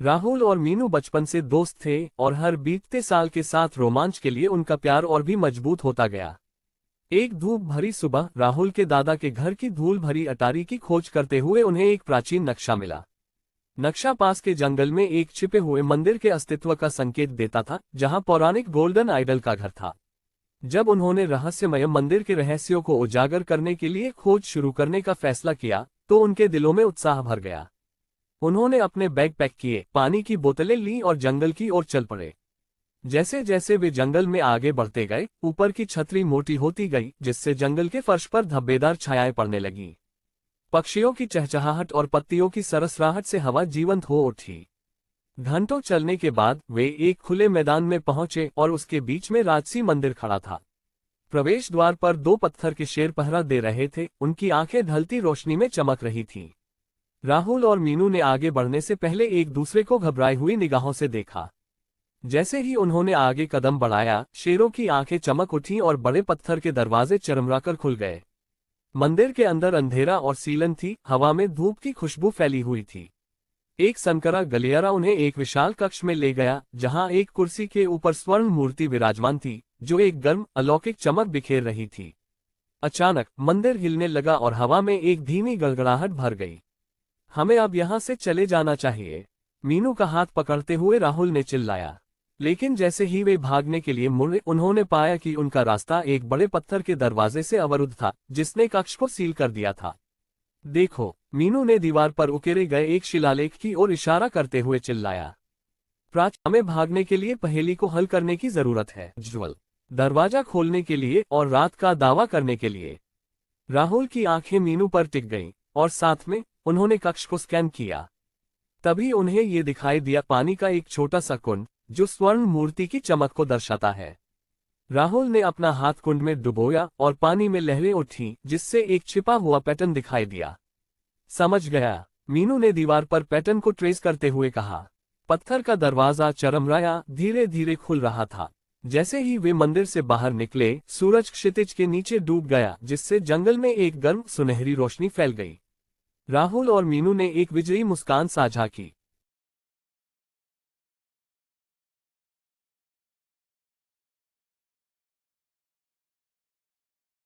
राहुल और मीनू बचपन से दोस्त थे और हर बीतते साल के साथ रोमांच के लिए उनका प्यार और भी मजबूत होता गया। एक धूप भरी सुबह राहुल के दादा के घर की धूल भरी अटारी की खोज करते हुए उन्हें एक प्राचीन नक्शा मिला। नक्शा पास के जंगल में एक छिपे हुए मंदिर के अस्तित्व का संकेत देता था, जहां पौराणिक गोल्डन आइडल का घर था। जब उन्होंने रहस्यमय मंदिर के रहस्यों को उजागर करने के लिए खोज शुरू करने का फैसला किया, तो उनके दिलों में उत्साह भर गया। उन्होंने अपने बैग पैक किए, पानी की बोतलें लीं और जंगल की ओर चल पड़े। जैसे जैसे वे जंगल में आगे बढ़ते गए, ऊपर की छतरी मोटी होती गई, जिससे जंगल के फर्श पर धब्बेदार छायाएं पड़ने लगीं। पक्षियों की चहचहाहट और पत्तियों की सरसराहट से हवा जीवंत हो उठी। घंटों चलने के बाद वे एक खुले मैदान में पहुंचे और उसके बीच में राजसी मंदिर खड़ा था। प्रवेश द्वार पर दो पत्थर के शेर पहरा दे रहे थे, उनकी आंखें ढलती रोशनी में चमक रही थीं। राहुल और मीनू ने आगे बढ़ने से पहले एक दूसरे को घबराई हुई निगाहों से देखा। जैसे ही उन्होंने आगे कदम बढ़ाया, शेरों की आंखें चमक उठीं और बड़े पत्थर के दरवाजे चरमराकर खुल गए। मंदिर के अंदर अंधेरा और सीलन थी, हवा में धूप की खुशबू फैली हुई थी। एक सनकरा गलियारा उन्हें एक विशाल कक्ष में ले गया, जहां एक कुर्सी के ऊपर स्वर्ण मूर्ति विराजमान थी, जो एक गर्म अलौकिक चमक बिखेर रही थी। अचानक मंदिर हिलने लगा और हवा में एक धीमी गड़गड़ाहट भर गई। हमें अब यहां से चले जाना चाहिए, मीनू का हाथ पकड़ते हुए राहुल ने चिल्लाया। लेकिन जैसे ही वे भागने के लिए मुड़े, उन्होंने पाया कि उनका रास्ता एक बड़े पत्थर के दरवाजे से अवरुद्ध था, जिसने कक्ष को सील कर दिया था। देखो, मीनू ने दीवार पर उकेरे गए एक शिलालेख की ओर इशारा करते हुए चिल्लाया। हमें भागने के लिए पहेली को हल करने की जरूरत है, ज्वल दरवाजा खोलने के लिए और रात का दावा करने के लिए। राहुल की आंखें मीनू पर टिक गईं, और साथ में उन्होंने कक्ष को स्कैन किया। तभी उन्हें ये दिखाई दिया, पानी का एक छोटा सा कुंड, जो स्वर्ण मूर्ति की चमक को दर्शाता है। राहुल ने अपना हाथ कुंड में डुबोया और पानी में लहरें उठीं, जिससे एक छिपा हुआ पैटर्न दिखाई दिया। समझ गया, मीनू ने दीवार पर पैटर्न को ट्रेस करते हुए कहा। पत्थर का दरवाजा चरमराया, धीरे धीरे खुल रहा था। जैसे ही वे मंदिर से बाहर निकले, सूरज क्षितिज के नीचे डूब गया, जिससे जंगल में एक गर्म सुनहरी रोशनी फैल गई। राहुल और मीनू ने एक विजयी मुस्कान साझा की।